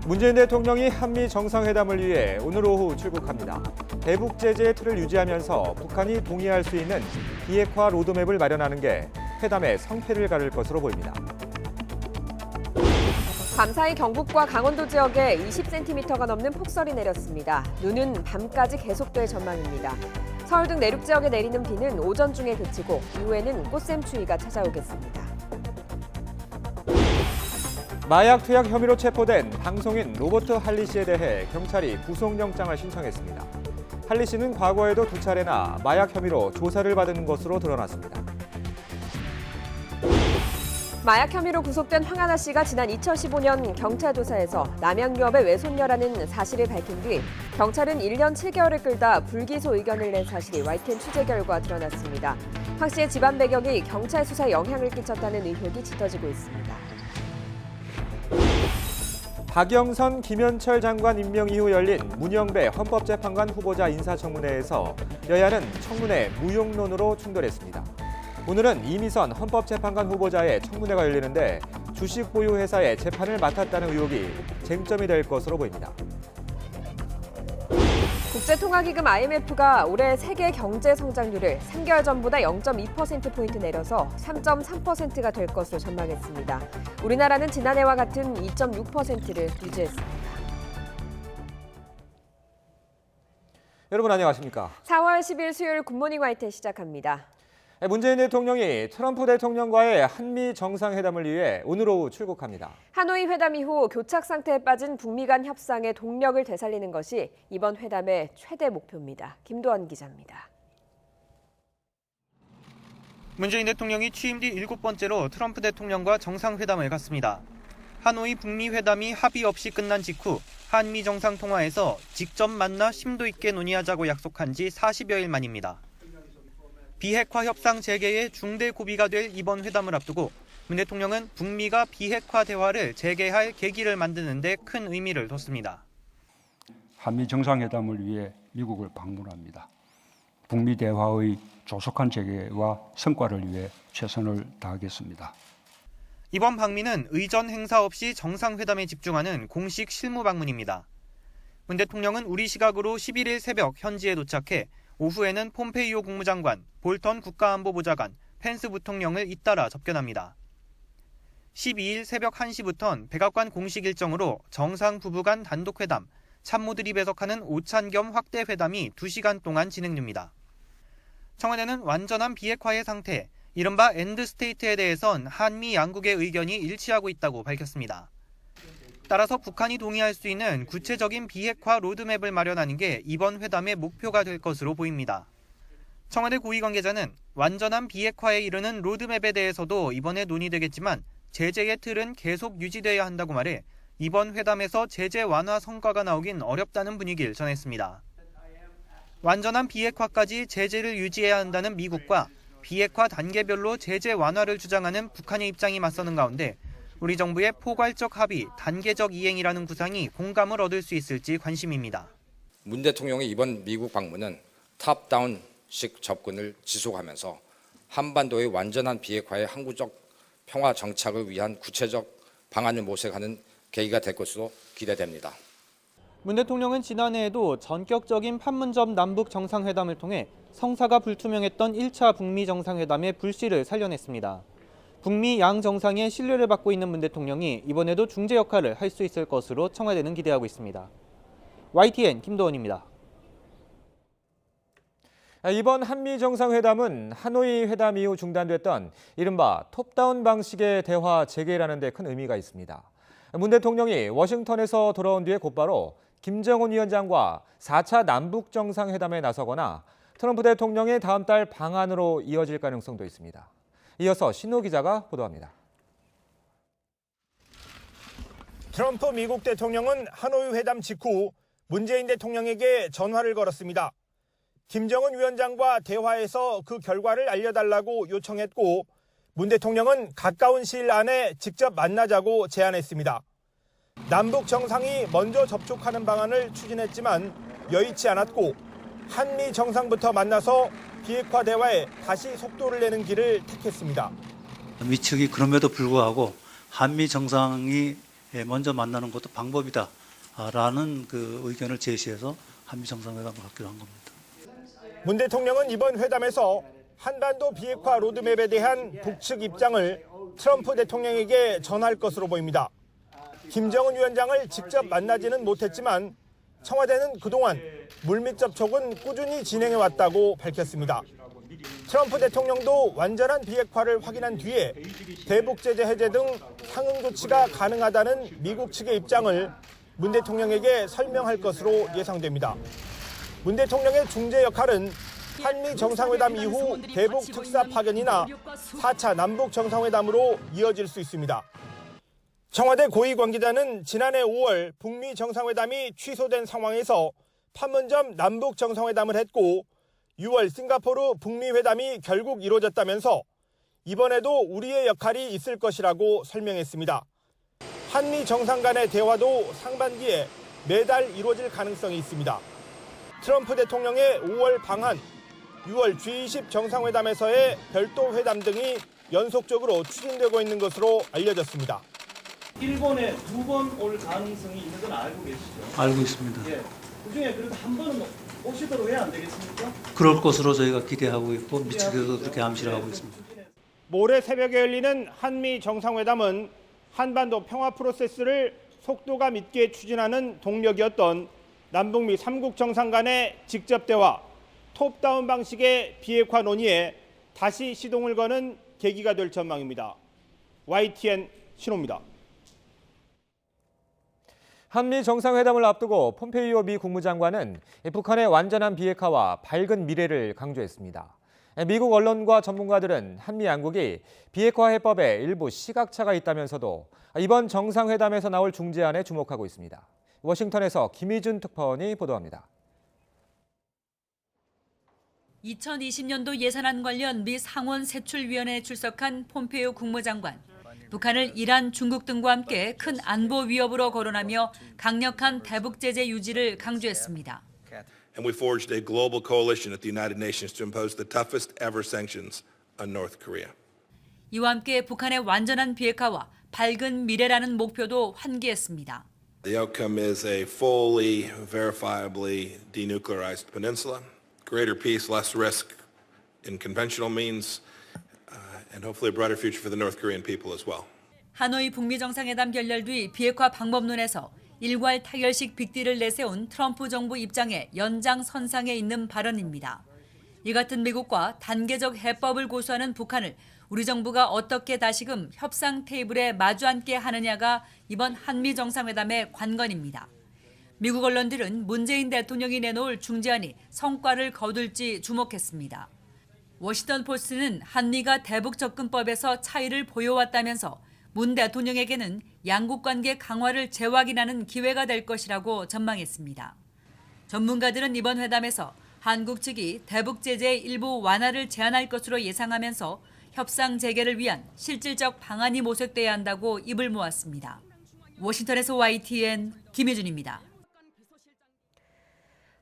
문재인 대통령이 한미 정상회담을 위해 오늘 오후 출국합니다. 대북 제재의 틀을 유지하면서 북한이 동의할 수 있는 비핵화 로드맵을 마련하는 게 회담의 성패를 가를 것으로 보입니다. 밤사이 경북과 강원도 지역에 20cm가 넘는 폭설이 내렸습니다. 눈은 밤까지 계속될 전망입니다. 서울 등 내륙 지역에 내리는 비는 오전 중에 그치고 이후에는 꽃샘추위가 찾아오겠습니다. 마약 투약 혐의로 체포된 방송인 로버트 할리 씨에 대해 경찰이 구속영장을 신청했습니다. 할리 씨는 과거에도 2차례나 마약 혐의로 조사를 받은 것으로 드러났습니다. 마약 혐의로 구속된 황하나 씨가 지난 2015년 경찰 조사에서 남양유업의 외손녀라는 사실을 밝힌 뒤 경찰은 1년 7개월을 끌다 불기소 의견을 낸 사실이 YTN 취재 결과 드러났습니다. 황 씨의 집안 배경이 경찰 수사에 영향을 끼쳤다는 의혹이 짙어지고 있습니다. 박영선, 김현철 장관 임명 이후 열린 문영배 헌법재판관 후보자 인사청문회에서 여야는 청문회 무용론으로 충돌했습니다. 오늘은 이미선 헌법재판관 후보자의 청문회가 열리는데 주식 보유 회사의 재판을 맡았다는 의혹이 쟁점이 될 것으로 보입니다. 국제통화기금 IMF가 올해 세계 경제 성장률을 3개월 전보다 0.2%포인트 내려서 3.3%가 될 것으로 전망했습니다. 우리나라는 지난해와 같은 2.6%를 유지했습니다. 여러분 안녕하십니까? 4월 10일 수요일 굿모닝 YTN 시작합니다. 문재인 대통령이 트럼프 대통령과의 한미 정상회담을 위해 오늘 오후 출국합니다. 하노이 회담 이후 교착 상태에 빠진 북미 간 협상의 동력을 되살리는 것이 이번 회담의 최대 목표입니다. 김도원 기자입니다. 문재인 대통령이 취임 뒤 7번째로 트럼프 대통령과 정상회담을 갖습니다. 하노이 북미 회담이 합의 없이 끝난 직후 한미 정상통화에서 직접 만나 심도 있게 논의하자고 약속한 지 40여일 만입니다. 비핵화 협상 재개의 중대 고비가 될 이번 회담을 앞두고 문 대통령은 북미가 비핵화 대화를 재개할 계기를 만드는 데 큰 의미를 뒀습니다. 한미 정상회담을 위해 미국을 방문합니다. 북미 대화의 조속한 재개와 성과를 위해 최선을 다하겠습니다. 이번 방미는 의전 행사 없이 정상회담에 집중하는 공식 실무 방문입니다. 문 대통령은 우리 시각으로 11일 새벽 현지에 도착해 오후에는 폼페이오 국무장관, 볼턴 국가안보보좌관, 펜스 부통령을 잇따라 접견합니다. 12일 새벽 1시부턴 백악관 공식 일정으로 정상 부부 간 단독회담, 참모들이 배석하는 오찬 겸 확대 회담이 2시간 동안 진행됩니다. 청와대는 완전한 비핵화의 상태, 이른바 엔드스테이트에 대해선 한미 양국의 의견이 일치하고 있다고 밝혔습니다. 따라서 북한이 동의할 수 있는 구체적인 비핵화 로드맵을 마련하는 게 이번 회담의 목표가 될 것으로 보입니다. 청와대 고위 관계자는 완전한 비핵화에 이르는 로드맵에 대해서도 이번에 논의되겠지만 제재의 틀은 계속 유지돼야 한다고 말해 이번 회담에서 제재 완화 성과가 나오긴 어렵다는 분위기를 전했습니다. 완전한 비핵화까지 제재를 유지해야 한다는 미국과 비핵화 단계별로 제재 완화를 주장하는 북한의 입장이 맞서는 가운데 우리 정부의 포괄적 합의, 단계적 이행이라는 구상이 공감을 얻을 수 있을지 관심입니다. 문 대통령의 이번 미국 방문은 탑다운식 접근을 지속하면서 한반도의 완전한 비핵화의 항구적 평화 정착을 위한 구체적 방안을 모색하는 계기가 될 것으로 기대됩니다. 문 대통령은 지난해에도 전격적인 판문점 남북 정상회담을 통해 성사가 불투명했던 1차 북미 정상회담의 불씨를 살려냈습니다. 북미 양 정상의 신뢰를 받고 있는 문 대통령이 이번에도 중재 역할을 할 수 있을 것으로 청와대는 기대하고 있습니다. YTN 김도원입니다. 이번 한미 정상회담은 하노이 회담 이후 중단됐던 이른바 톱다운 방식의 대화 재개라는 데 큰 의미가 있습니다. 문 대통령이 워싱턴에서 돌아온 뒤에 곧바로 김정은 위원장과 4차 남북 정상회담에 나서거나 트럼프 대통령의 다음 달 방한으로 이어질 가능성도 있습니다. 이어서 신호 기자가 보도합니다. 트럼프 미국 대통령은 하노이 회담 직후 문재인 대통령에게 전화를 걸었습니다. 김정은 위원장과 대화해서 그 결과를 알려달라고 요청했고 문 대통령은 가까운 시일 안에 직접 만나자고 제안했습니다. 남북 정상이 먼저 접촉하는 방안을 추진했지만 여의치 않았고 한미 정상부터 만나서 비핵화 대화에 다시 속도를 내는 길을 택했습니다. 미 측이 그럼에도 불구하고 한미 정상이 먼저 만나는 것도 방법이다라는 그 의견을 제시해서 한미 정상회담을 갖기로 한 겁니다. 문 대통령은 이번 회담에서 한반도 비핵화 로드맵에 대한 북측 입장을 트럼프 대통령에게 전할 것으로 보입니다. 김정은 위원장을 직접 만나지는 못했지만 청와대는 그동안 물밑 접촉은 꾸준히 진행해왔다고 밝혔습니다. 트럼프 대통령도 완전한 비핵화를 확인한 뒤에 대북 제재 해제 등 상응 조치가 가능하다는 미국 측의 입장을 문 대통령에게 설명할 것으로 예상됩니다. 문 대통령의 중재 역할은 한미 정상회담 이후 대북 특사 파견이나 4차 남북 정상회담으로 이어질 수 있습니다. 청와대 고위 관계자는 지난해 5월 북미 정상회담이 취소된 상황에서 판문점 남북 정상회담을 했고 6월 싱가포르 북미 회담이 결국 이루어졌다면서 이번에도 우리의 역할이 있을 것이라고 설명했습니다. 한미 정상 간의 대화도 상반기에 매달 이루어질 가능성이 있습니다. 트럼프 대통령의 5월 방한, 6월 G20 정상회담에서의 별도 회담 등이 연속적으로 추진되고 있는 것으로 알려졌습니다. 일본에 2번 올 가능성이 있는 건 알고 계시죠? 알고 있습니다. 예. 그중에 그래도 한 번은 오시도록 왜 안 되겠습니까? 그럴 것으로 저희가 기대하고 있고 미측에서 그렇게 암시를 하고 있습니다. 모레 새벽에 열리는 한미 정상회담은 한반도 평화 프로세스를 속도감 있게 추진하는 동력이었던 남북미 3국 정상 간의 직접 대화, 톱다운 방식의 비핵화 논의에 다시 시동을 거는 계기가 될 전망입니다. YTN 신호입니다. 한미 정상회담을 앞두고 폼페이오 미 국무장관은 북한의 완전한 비핵화와 밝은 미래를 강조했습니다. 미국 언론과 전문가들은 한미 양국이 비핵화 해법에 일부 시각차가 있다면서도 이번 정상회담에서 나올 중재안에 주목하고 있습니다. 워싱턴에서 김희준 특파원이 보도합니다. 2020년도 예산안 관련 미 상원 세출위원회에 출석한 폼페이오 국무장관. 북한을 이란, 중국 등과 함께 큰 안보 위협으로 거론하며 강력한 대북 제재 유지를 강조했습니다. And we forged a global coalition at the United Nations to impose the toughest ever sanctions on North Korea. 이와 함께 북한의 완전한 비핵화와 밝은 미래라는 목표도 환기했습니다. The outcome is a fully, verifiably denuclearized peninsula, greater peace, less risk in conventional means, and hopefully a brighter future for the North Korean people as well. 하노이 북미 정상회담 결렬 뒤 비핵화 방법론에서 일괄 타결식 빅딜을 내세운 트럼프 정부 입장의 연장선상에 있는 발언입니다. 이 같은 미국과 단계적 해법을 고수하는 북한을 우리 정부가 어떻게 다시금 협상 테이블에 마주 앉게 하느냐가 이번 한미 정상회담의 관건입니다. 미국 언론들은 문재인 대통령이 내놓을 중재안이 성과를 거둘지 주목했습니다. 워싱턴 포스트는 한미가 대북 접근법에서 차이를 보여왔다면서 문 대통령에게는 양국 관계 강화를 재확인하는 기회가 될 것이라고 전망했습니다. 전문가들은 이번 회담에서 한국 측이 대북 제재의 일부 완화를 제안할 것으로 예상하면서 협상 재개를 위한 실질적 방안이 모색돼야 한다고 입을 모았습니다. 워싱턴에서 YTN 김혜준입니다.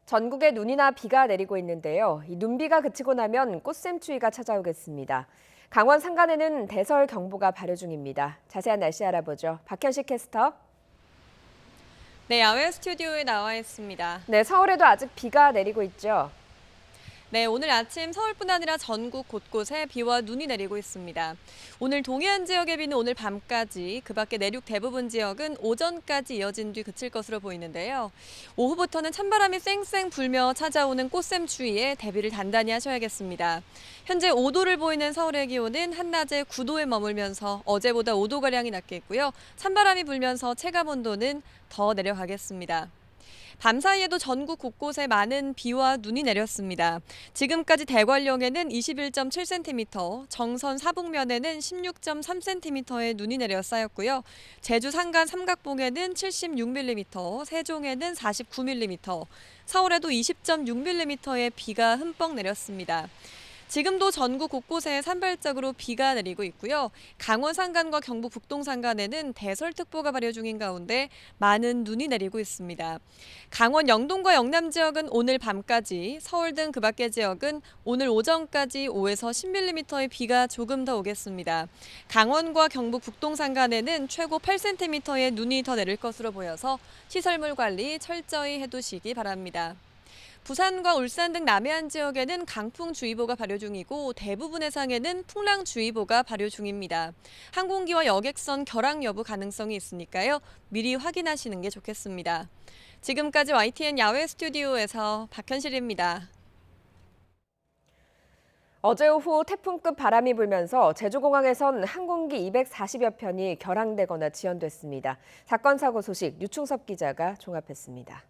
전국에 눈이나 비가 내리고 있는데요. 이 눈비가 그치고 나면 꽃샘추위가 찾아오겠습니다. 강원 산간에는 대설경보가 발효 중입니다. 자세한 날씨 알아보죠. 박현식 캐스터. 네, 야외 스튜디오에 나와 있습니다. 네, 서울에도 아직 비가 내리고 있죠. 네, 오늘 아침 서울뿐 아니라 전국 곳곳에 비와 눈이 내리고 있습니다. 오늘 동해안 지역의 비는 오늘 밤까지, 그 밖에 내륙 대부분 지역은 오전까지 이어진 뒤 그칠 것으로 보이는데요. 오후부터는 찬바람이 쌩쌩 불며 찾아오는 꽃샘추위에 대비를 단단히 하셔야겠습니다. 현재 5도를 보이는 서울의 기온은 한낮에 9도에 머물면서 어제보다 5도가량이 낮겠고요. 찬바람이 불면서 체감온도는 더 내려가겠습니다. 밤사이에도 전국 곳곳에 많은 비와 눈이 내렸습니다. 지금까지 대관령에는 21.7cm, 정선 사북면에는 16.3cm의 눈이 내려 쌓였고요. 제주 산간 삼각봉에는 76mm, 세종에는 49mm, 서울에도 20.6mm의 비가 흠뻑 내렸습니다. 지금도 전국 곳곳에 산발적으로 비가 내리고 있고요. 강원 산간과 경북 북동 산간에는 대설특보가 발효 중인 가운데 많은 눈이 내리고 있습니다. 강원 영동과 영남 지역은 오늘 밤까지, 서울 등 그 밖의 지역은 오늘 오전까지 5에서 10mm의 비가 조금 더 오겠습니다. 강원과 경북 북동 산간에는 최고 8cm의 눈이 더 내릴 것으로 보여서 시설물 관리 철저히 해두시기 바랍니다. 부산과 울산 등 남해안 지역에는 강풍주의보가 발효 중이고 대부분 해상에는 풍랑주의보가 발효 중입니다. 항공기와 여객선 결항 여부 가능성이 있으니까요. 미리 확인하시는 게 좋겠습니다. 지금까지 YTN 야외 스튜디오에서 박현실입니다. 어제 오후 태풍급 바람이 불면서 제주공항에선 항공기 240여 편이 결항되거나 지연됐습니다. 사건 사고 소식 류충섭 기자가 종합했습니다.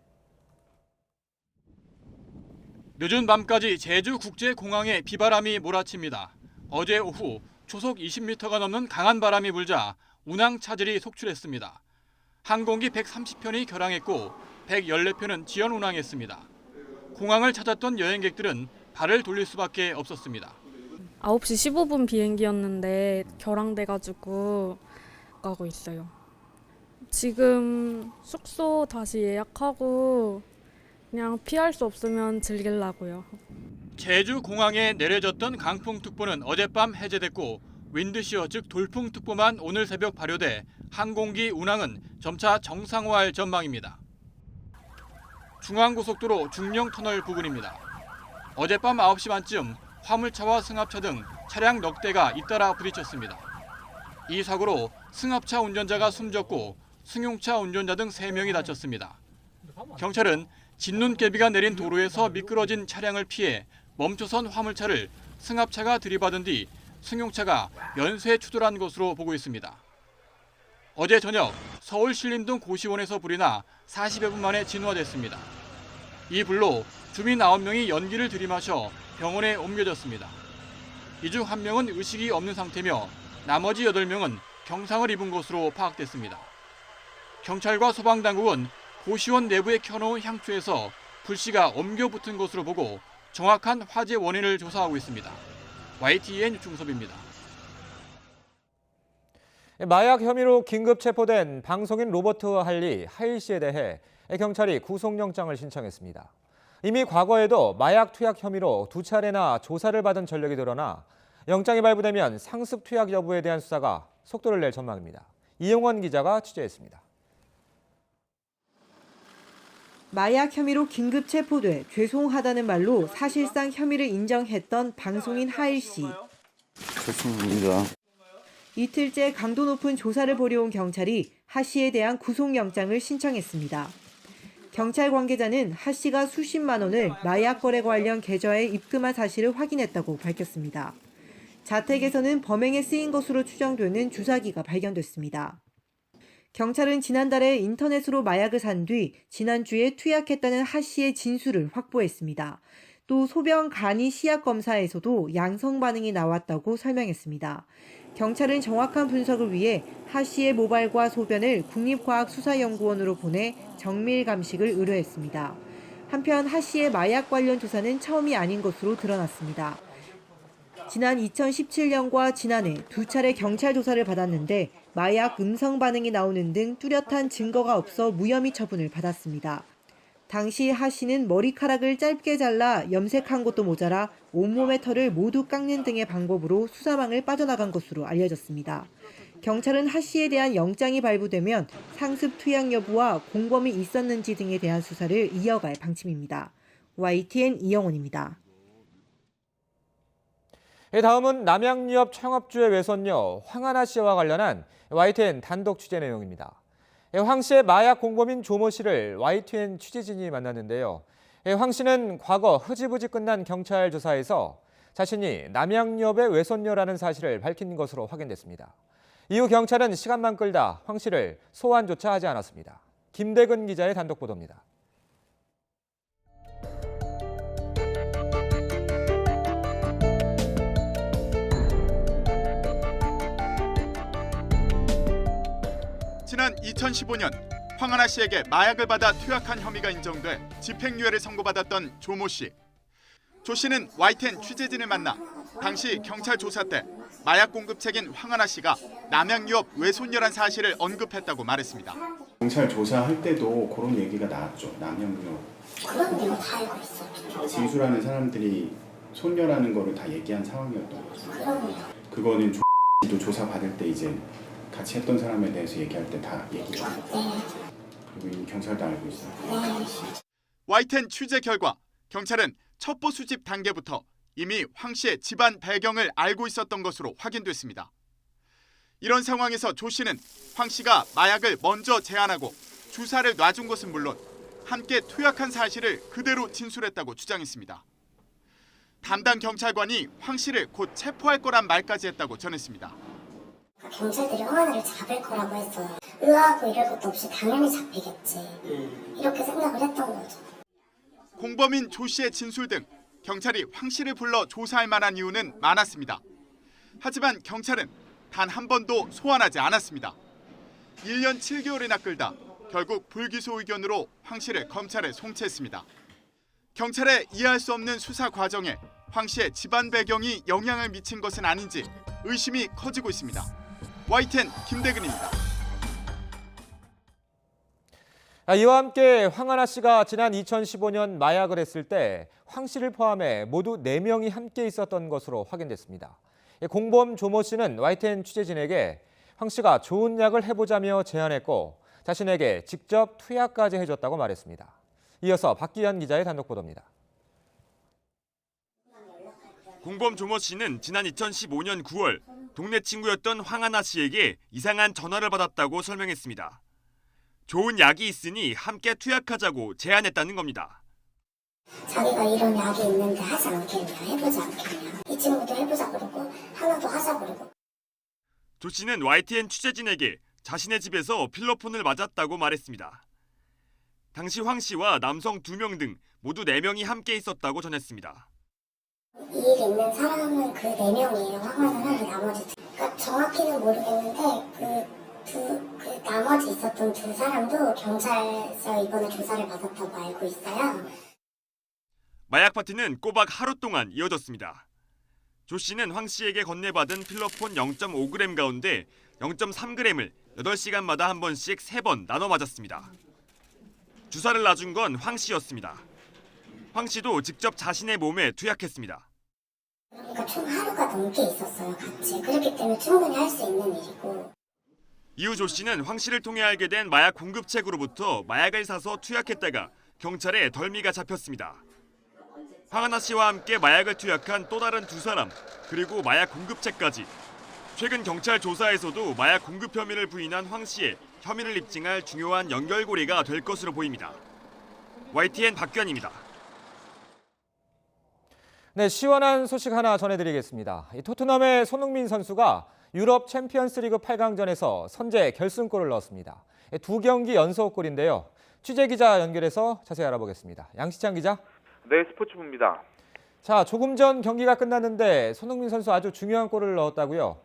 늦은 밤까지 제주국제공항에 비바람이 몰아칩니다. 어제 오후 초속 20m가 넘는 강한 바람이 불자 운항 차질이 속출했습니다. 항공기 130편이 결항했고 114편은 지연 운항했습니다. 공항을 찾았던 여행객들은 발을 돌릴 수밖에 없었습니다. 9시 15분 비행기였는데 결항돼가지고 가고 있어요. 지금 숙소 다시 예약하고 그냥 피할 수 없으면 즐기려고요. 제주공항에 내려졌던 강풍특보는 어젯밤 해제됐고 윈드시어 즉 돌풍특보만 오늘 새벽 발효돼 항공기 운항은 점차 정상화할 전망입니다. 중앙고속도로 중령터널 부근입니다. 어젯밤 9시 반쯤 화물차와 승합차 등 차량 넉 대가 잇따라 부딪혔습니다. 이 사고로 승합차 운전자가 숨졌고 승용차 운전자 등 3명이 다쳤습니다. 경찰은 진눈깨비가 내린 도로에서 미끄러진 차량을 피해 멈춰선 화물차를 승합차가 들이받은 뒤 승용차가 연쇄 추돌한 것으로 보고 있습니다. 어제 저녁 서울 신림동 고시원에서 불이 나 40여 분 만에 진화됐습니다. 이 불로 주민 9명이 연기를 들이마셔 병원에 옮겨졌습니다. 이 중 1명은 의식이 없는 상태며 나머지 8명은 경상을 입은 것으로 파악됐습니다. 경찰과 소방당국은 고시원 내부에 켜놓은 향초에서 불씨가 옮겨 붙은 것으로 보고 정확한 화재 원인을 조사하고 있습니다. YTN 유충섭입니다. 마약 혐의로 긴급 체포된 방송인 로버트 할리 하일 씨에 대해 경찰이 구속영장을 신청했습니다. 이미 과거에도 마약 투약 혐의로 2차례나 조사를 받은 전력이 드러나 영장이 발부되면 상습 투약 여부에 대한 수사가 속도를 낼 전망입니다. 이용원 기자가 취재했습니다. 마약 혐의로 긴급 체포돼 죄송하다는 말로 사실상 혐의를 인정했던 방송인 하일 씨. 죄송합니다. 이틀째 강도 높은 조사를 벌여온 경찰이 하 씨에 대한 구속영장을 신청했습니다. 경찰 관계자는 하 씨가 수십만 원을 마약 거래 관련 계좌에 입금한 사실을 확인했다고 밝혔습니다. 자택에서는 범행에 쓰인 것으로 추정되는 주사기가 발견됐습니다. 경찰은 지난달에 인터넷으로 마약을 산 뒤 지난주에 투약했다는 하 씨의 진술을 확보했습니다. 또 소변 간이 시약 검사에서도 양성 반응이 나왔다고 설명했습니다. 경찰은 정확한 분석을 위해 하 씨의 모발과 소변을 국립과학수사연구원으로 보내 정밀 감식을 의뢰했습니다. 한편 하 씨의 마약 관련 조사는 처음이 아닌 것으로 드러났습니다. 지난 2017년과 지난해 2차례 경찰 조사를 받았는데 마약 음성 반응이 나오는 등 뚜렷한 증거가 없어 무혐의 처분을 받았습니다. 당시 하 씨는 머리카락을 짧게 잘라 염색한 것도 모자라 온몸의 털을 모두 깎는 등의 방법으로 수사망을 빠져나간 것으로 알려졌습니다. 경찰은 하 씨에 대한 영장이 발부되면 상습 투약 여부와 공범이 있었는지 등에 대한 수사를 이어갈 방침입니다. YTN 이영원입니다. 다음은 남양유업 창업주의 외손녀 황하나 씨와 관련한 YTN 단독 취재 내용입니다. 황 씨의 마약 공범인 조모 씨를 YTN 취재진이 만났는데요. 황 씨는 과거 흐지부지 끝난 경찰 조사에서 자신이 남양유업의 외손녀라는 사실을 밝힌 것으로 확인됐습니다. 이후 경찰은 시간만 끌다 황 씨를 소환조차 하지 않았습니다. 김대근 기자의 단독 보도입니다. 지난 2015년 황하나 씨에게 마약을 받아 투약한 혐의가 인정돼 집행유예를 선고받았던 조모 씨. 조 씨는 YTN 취재진을 만나 당시 경찰 조사 때 마약 공급책인 황하나 씨가 남양 유업 외손녀란 사실을 언급했다고 말했습니다. 경찰 조사할 때도 그런 얘기가 나왔죠. 남양 유업. 그런 내가 다 알고 있어. 진술하는 사람들이 손녀라는 거를 다 얘기한 상황이었던 거죠. 그럼요. 그거는 조 조사 받을 때 이제 같이 했던 사람에 대해서 얘기할 때 다 얘기하고. 그리고 이 경찰도 알고 있어요. YTN 취재 결과 경찰은 첩보 수집 단계부터 이미 황 씨의 집안 배경을 알고 있었던 것으로 확인됐습니다. 이런 상황에서 조 씨는 황 씨가 마약을 먼저 제안하고 주사를 놔준 것은 물론 함께 투약한 사실을 그대로 진술했다고 주장했습니다. 담당 경찰관이 황 씨를 곧 체포할 거란 말까지 했다고 전했습니다. 경찰들이 황하나를 잡을 거라고 했어요. 의아하고 이럴 것도 없이 당연히 잡히겠지. 이렇게 생각을 했던 거죠. 공범인 조 씨의 진술 등 경찰이 황 씨를 불러 조사할 만한 이유는 많았습니다. 하지만 경찰은 단 한 번도 소환하지 않았습니다. 1년 7개월이나 끌다 결국 불기소 의견으로 황 씨를 검찰에 송치했습니다. 경찰의 이해할 수 없는 수사 과정에 황 씨의 집안 배경이 영향을 미친 것은 아닌지 의심이 커지고 있습니다. YTN 김대근입니다. 이와 함께 황하나 씨가 지난 2015년 마약을 했을 때 황 씨를 포함해 모두 4명이 함께 있었던 것으로 확인됐습니다. 공범 조모 씨는 YTN 취재진에게 황 씨가 좋은 약을 해보자며 제안했고 자신에게 직접 투약까지 해줬다고 말했습니다. 이어서 박기현 기자의 단독 보도입니다. 공범 조모 씨는 지난 2015년 9월 동네 친구였던 황하나 씨에게 이상한 전화를 받았다고 설명했습니다. 좋은 약이 있으니 함께 투약하자고 제안했다는 겁니다. 자기가 이런 약이 있는데 하지 않겠냐, 해보지 않겠냐. 이 친구도 해보자 그러고 하나도 하자 그러고. 조 씨는 YTN 취재진에게 자신의 집에서 필로폰을 맞았다고 말했습니다. 당시 황 씨와 남성 2명 등 모두 4명이 함께 있었다고 전했습니다. 이 일이 있는 사람은 그 4명이에요. 황하나는 나머지. 그러니까 정확히는 모르겠는데 그 나머지 있었던 2사람도 경찰서 이번에 조사를 받았다고 알고 있어요. 마약 파티는 꼬박 하루 동안 이어졌습니다. 조 씨는 황 씨에게 건네받은 필로폰 0.5g 가운데 0.3g을 8시간마다 한 번씩 3번 나눠 맞았습니다. 주사를 놔준 건 황 씨였습니다. 황 씨도 직접 자신의 몸에 투약했습니다. 그러니까 총 하루가 넘게 있었어요, 같이. 그렇기 때문에 충분히 할 수 있는 일이고. 이후 조 씨는 황 씨를 통해 알게 된 마약 공급책으로부터 마약을 사서 투약했다가 경찰에 덜미가 잡혔습니다. 황하나 씨와 함께 마약을 투약한 또 다른 2사람, 그리고 마약 공급책까지. 최근 경찰 조사에서도 마약 공급 혐의를 부인한 황 씨의 혐의를 입증할 중요한 연결고리가 될 것으로 보입니다. YTN 박규환입니다. 네, 시원한 소식 하나 전해드리겠습니다. 토트넘의 손흥민 선수가 유럽 챔피언스리그 8강전에서 선제 결승골을 넣었습니다. 2경기 연속골인데요. 취재기자 연결해서 자세히 알아보겠습니다. 양시창 기자. 네, 스포츠부입니다. 자, 조금 전 경기가 끝났는데 손흥민 선수 아주 중요한 골을 넣었다고요?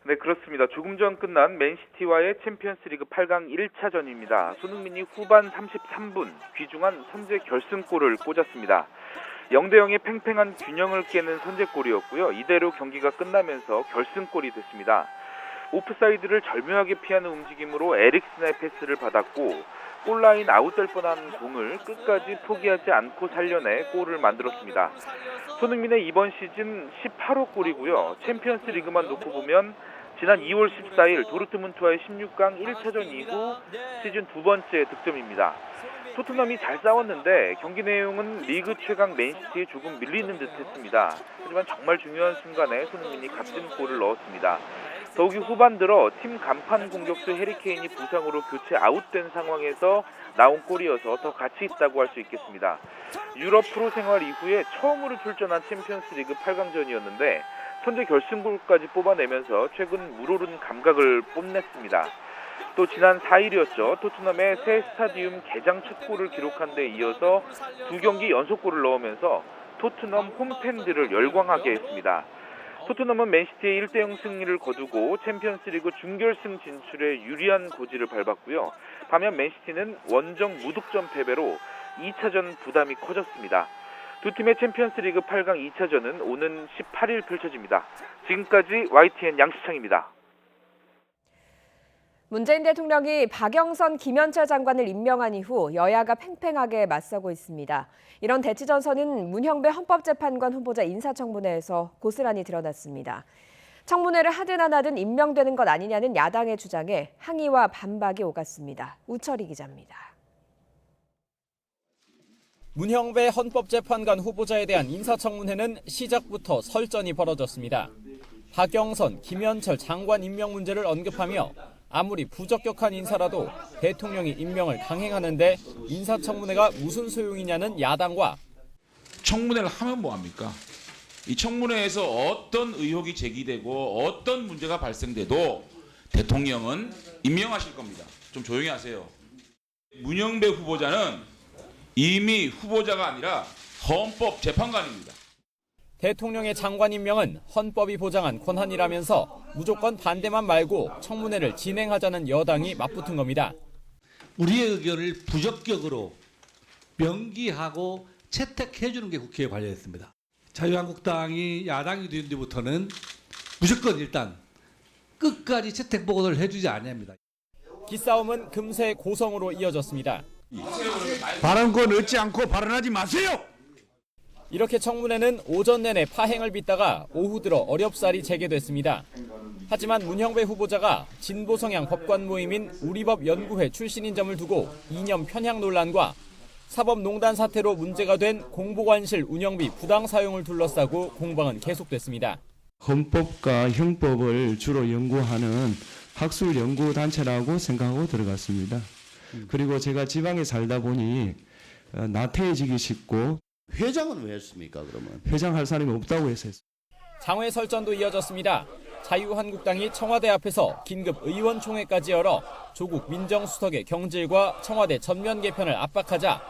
네, 그렇습니다. 조금 전 끝난 맨시티와의 챔피언스리그 8강 1차전입니다. 손흥민이 후반 33분 귀중한 선제 결승골을 꽂았습니다. 0대0의 팽팽한 균형을 깨는 선제골이었고요. 이대로 경기가 끝나면서 결승골이 됐습니다. 오프사이드를 절묘하게 피하는 움직임으로 에릭슨의 패스를 받았고 골라인 아웃될 뻔한 공을 끝까지 포기하지 않고 살려내 골을 만들었습니다. 손흥민의 이번 시즌 18호 골이고요. 챔피언스 리그만 놓고 보면 지난 2월 14일 도르트문트와의 16강 1차전 이후 시즌 2번째 득점입니다. 토트넘이 잘 싸웠는데 경기 내용은 리그 최강 맨시티에 조금 밀리는 듯 했습니다. 하지만 정말 중요한 순간에 손흥민이 값진 골을 넣었습니다. 더욱이 후반 들어 팀 간판 공격수 해리케인이 부상으로 교체 아웃된 상황에서 나온 골이어서 더 가치 있다고 할 수 있겠습니다. 유럽 프로 생활 이후에 처음으로 출전한 챔피언스리그 8강전이었는데 선제 결승골까지 뽑아내면서 최근 물오른 감각을 뽐냈습니다. 또 지난 4일이었죠. 토트넘의 새 스타디움 개장 첫 골을 기록한 데 이어서 2경기 연속골을 넣으면서 토트넘 홈팬들을 열광하게 했습니다. 토트넘은 맨시티의 1대0 승리를 거두고 챔피언스리그 준결승 진출에 유리한 고지를 밟았고요. 반면 맨시티는 원정 무득점 패배로 2차전 부담이 커졌습니다. 두 팀의 챔피언스리그 8강 2차전은 오는 18일 펼쳐집니다. 지금까지 YTN 양시창입니다. 문재인 대통령이 박영선, 김현철 장관을 임명한 이후 여야가 팽팽하게 맞서고 있습니다. 이런 대치 전선은 문형배 헌법재판관 후보자 인사청문회에서 고스란히 드러났습니다. 청문회를 하든 안 하든 임명되는 것 아니냐는 야당의 주장에 항의와 반박이 오갔습니다. 우철희 기자입니다. 문형배 헌법재판관 후보자에 대한 인사청문회는 시작부터 설전이 벌어졌습니다. 박영선, 김현철 장관 임명 문제를 언급하며 아무리 부적격한 인사라도 대통령이 임명을 강행하는데 인사청문회가 무슨 소용이냐는 야당과 청문회를 하면 뭐합니까? 이 청문회에서 어떤 의혹이 제기되고 어떤 문제가 발생돼도 대통령은 임명하실 겁니다. 좀 조용히 하세요. 문형배 후보자는 이미 후보자가 아니라 헌법재판관입니다. 대통령의 장관 임명은 헌법이 보장한 권한이라면서 무조건 반대만 말고 청문회를 진행하자는 여당이 맞붙은 겁니다. 우리의 의견을 부적격으로 명기하고 채택해 주는 게 국회의 관례였습니다. 자유한국당이 야당이 된 뒤부터는 무조건 일단 끝까지 채택 보고를 해주지 않습니다. 기싸움은 금세 고성으로 이어졌습니다. 발언권 얻지 않고 발언하지 마세요. 이렇게 청문회는 오전 내내 파행을 빚다가 오후 들어 어렵사리 재개됐습니다. 하지만 문형배 후보자가 진보 성향 법관 모임인 우리법연구회 출신인 점을 두고 이념 편향 논란과 사법농단 사태로 문제가 된 공보관실 운영비 부당 사용을 둘러싸고 공방은 계속됐습니다. 헌법과 형법을 주로 연구하는 학술 연구 단체라고 생각하고 들어갔습니다. 그리고 제가 지방에 살다 보니 나태해지기 쉽고 회장은 왜 했습니까, 그러면? 회장할 사람이 없다고 해서 했습니다. 장외 설전도 이어졌습니다. 자유한국당이 청와대 앞에서 긴급 의원총회까지 열어 조국 민정수석의 경질과 청와대 전면 개편을 압박하자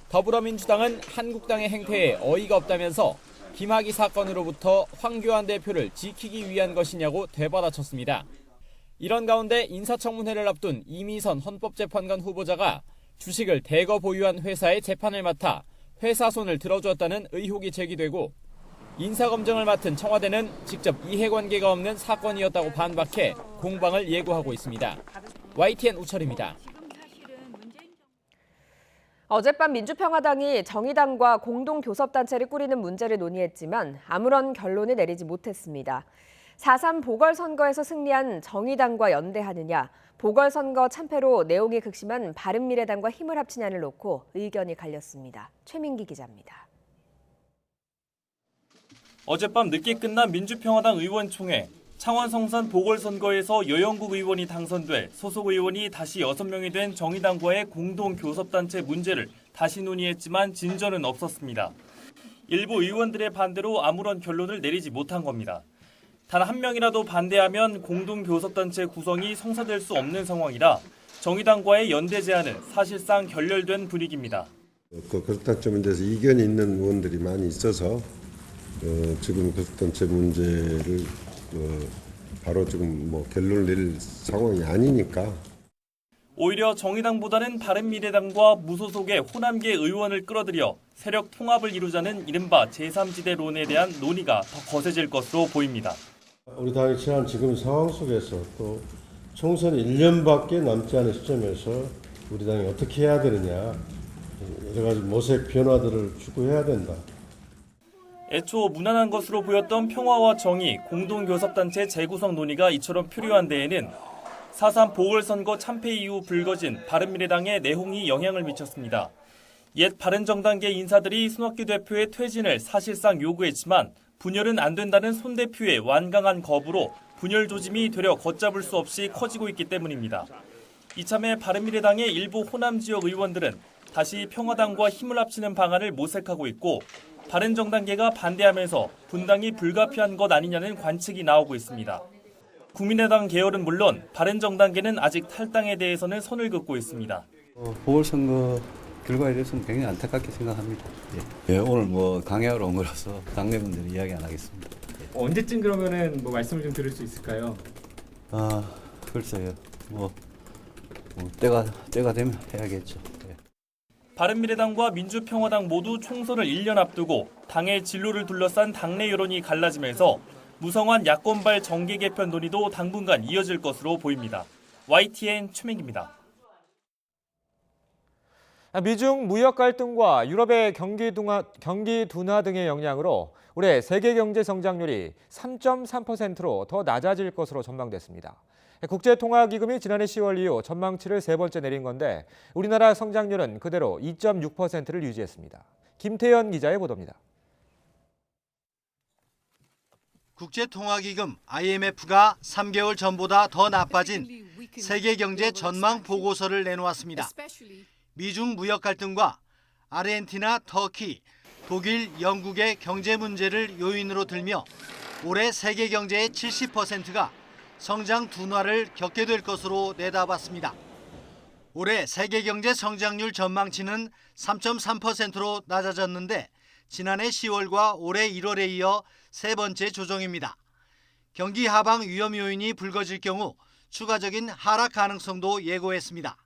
더불어민주당은 한국당의 행태에 어이가 없다면서 김학의 사건으로부터 황교안 대표를 지키기 위한 것이냐고 되받아쳤습니다. 이런 가운데 인사청문회를 앞둔 이미선 헌법재판관 후보자가 주식을 대거 보유한 회사의 재판을 맡아 회사 손을 들어주었다는 의혹이 제기되고 인사검증을 맡은 청와대는 직접 이해관계가 없는 사건이었다고 반박해 공방을 예고하고 있습니다. YTN 우철입니다. 어젯밤 민주평화당이 정의당과 공동교섭단체를 꾸리는 문제를 논의했지만 아무런 결론을 내리지 못했습니다. 4.3 보궐선거에서 승리한 정의당과 연대하느냐, 보궐선거 참패로 내용이 극심한 바른미래당과 힘을 합치냐를 놓고 의견이 갈렸습니다. 최민기 기자입니다. 어젯밤 늦게 끝난 민주평화당 의원총회. 창원 성산 보궐선거에서 여영국 의원이 당선돼 소속 의원이 다시 6명이 된 정의당과의 공동교섭단체 문제를 다시 논의했지만 진전은 없었습니다. 일부 의원들의 반대로 아무런 결론을 내리지 못한 겁니다. 단 한 명이라도 반대하면 공동교섭단체 구성이 성사될 수 없는 상황이라 정의당과의 연대 제안은 사실상 결렬된 분위기입니다. 교섭단체 문제에서 이견이 있는 의원들이 많이 있어서 지금 교섭단체 문제를 바로 지금 결론을 내릴 상황이 아니니까. 오히려 정의당보다는 바른미래당과 무소속의 호남계 의원을 끌어들여 세력 통합을 이루자는 이른바 제3지대론에 대한 논의가 더 거세질 것으로 보입니다. 우리 당이 처한 지금 상황 속에서 또 총선 1년밖에 남지 않은 시점에서 우리 당이 어떻게 해야 되느냐, 여러 가지 모색 변화들을 추구해야 된다. 애초 무난한 것으로 보였던 평화와 정의, 공동교섭단체 재구성 논의가 이처럼 표류한 데에는 4.3 보궐선거 참패 이후 불거진 바른미래당의 내홍이 영향을 미쳤습니다. 옛 바른정당계 인사들이 손학규 대표의 퇴진을 사실상 요구했지만 분열은 안 된다는 손 대표의 완강한 거부로 분열 조짐이 되려 걷잡을 수 없이 커지고 있기 때문입니다. 이참에 바른미래당의 일부 호남 지역 의원들은 다시 평화당과 힘을 합치는 방안을 모색하고 있고 바른정당계가 반대하면서 분당이 불가피한 것 아니냐는 관측이 나오고 있습니다. 국민의당 계열은 물론 바른정당계는 아직 탈당에 대해서는 선을 긋고 있습니다. 보궐선거 결과에 대해서는 굉장히 안타깝게 생각합니다. 예, 오늘 강야로 온 거라서 당내분들이 이야기 안 하겠습니다. 언제쯤 그러면은 말씀을 좀 드릴 수 있을까요? 글쎄요. 때가 되면 해야겠죠. 예. 바른미래당과 민주평화당 모두 총선을 1년 앞두고 당의 진로를 둘러싼 당내 여론이 갈라지면서 무성한 야권발 정계 개편 논의도 당분간 이어질 것으로 보입니다. YTN 최민기입니다. 미중 무역 갈등과 유럽의 경기 둔화 등의 영향으로 올해 세계 경제 성장률이 3.3%로 더 낮아질 것으로 전망됐습니다. 국제통화기금이 지난해 10월 이후 전망치를 세 번째 내린 건데 우리나라 성장률은 그대로 2.6%를 유지했습니다. 김태현 기자의 보도입니다. 국제통화기금 IMF가 3개월 전보다 더 나빠진 세계 경제 전망 보고서를 내놓았습니다. 미중 무역 갈등과 아르헨티나, 터키, 독일, 영국의 경제 문제를 요인으로 들며 올해 세계 경제의 70%가 성장 둔화를 겪게 될 것으로 내다봤습니다. 올해 세계 경제 성장률 전망치는 3.3%로 낮아졌는데 지난해 10월과 올해 1월에 이어 세 번째 조정입니다. 경기 하방 위험 요인이 불거질 경우 추가적인 하락 가능성도 예고했습니다.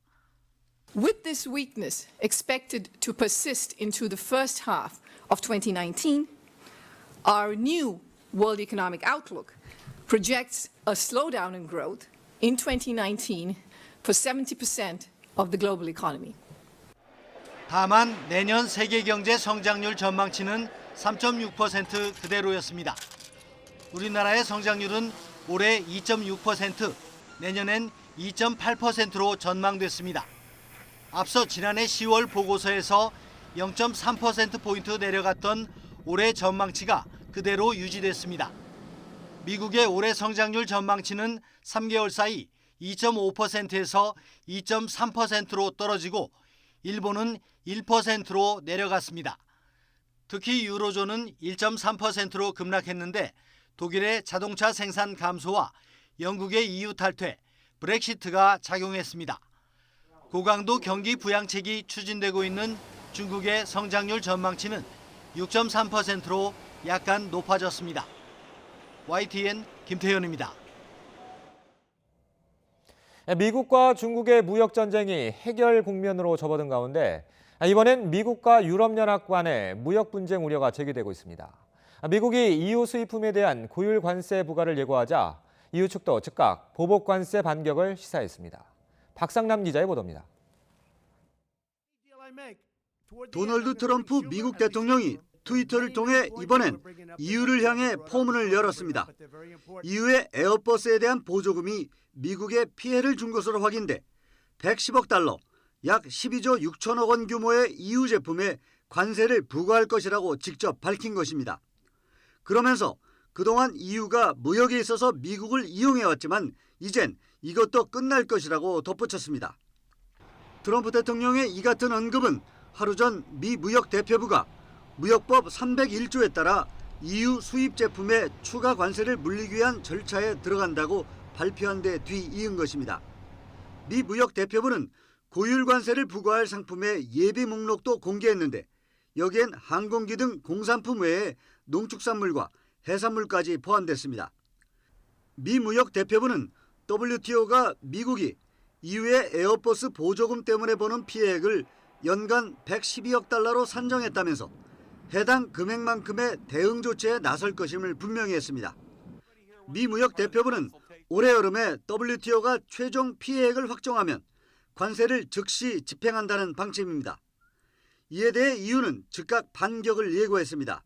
With this weakness expected to persist into the first half of 2019, our new World Economic Outlook projects a slowdown in growth in 2019 for 70% of the global economy. 다만 내년 세계 경제 성장률 전망치는 3.6% 그대로였습니다. 우리나라의 성장률은 올해 2.6%, 내년엔 2.8%로 전망됐습니다. 앞서 지난해 10월 보고서에서 0.3%포인트 내려갔던 올해 전망치가 그대로 유지됐습니다. 미국의 올해 성장률 전망치는 3개월 사이 2.5%에서 2.3%로 떨어지고 일본은 1%로 내려갔습니다. 특히 유로존은 1.3%로 급락했는데 독일의 자동차 생산 감소와 영국의 EU 탈퇴, 브렉시트가 작용했습니다. 고강도 경기 부양책이 추진되고 있는 중국의 성장률 전망치는 6.3%로 약간 높아졌습니다. YTN 김태현입니다. 미국과 중국의 무역 전쟁이 해결 국면으로 접어든 가운데 이번엔 미국과 유럽연합 간의 무역 분쟁 우려가 제기되고 있습니다. 미국이 EU 수입품에 대한 고율 관세 부과를 예고하자 EU 측도 즉각 보복 관세 반격을 시사했습니다. 박상남 기자의 보도입니다. 도널드 트럼프 미국 대통령이 트위터를 통해 이번엔 EU를 향해 포문을 열었습니다. EU의 에어버스에 대한 보조금이 미국에 피해를 준 것으로 확인돼 110억 달러, 약 12조 6천억 원 규모의 EU 제품에 관세를 부과할 것이라고 직접 밝힌 것입니다. 그러면서 그동안 EU가 무역에 있어서 미국을 이용해왔지만 이젠 이것도 끝날 것이라고 덧붙였습니다. 트럼프 대통령의 이 같은 언급은 하루 전 미 무역 대표부가 무역법 301조에 따라 EU 수입 제품에 추가 관세를 물리기 위한 절차에 들어간다고 발표한 데 뒤이은 것입니다. 미 무역 대표부는 고율 관세를 부과할 상품의 예비 목록도 공개했는데 여기엔 항공기 등 공산품 외에 농축산물과 해산물까지 포함됐습니다. 미 무역 대표부는 WTO가 미국이 EU의 에어버스 보조금 때문에 보는 피해액을 연간 112억 달러로 산정했다면서 해당 금액만큼의 대응 조치에 나설 것임을 분명히 했습니다. 미 무역 대표부는 올해 여름에 WTO가 최종 피해액을 확정하면 관세를 즉시 집행한다는 방침입니다. 이에 대해 EU는 즉각 반격을 예고했습니다.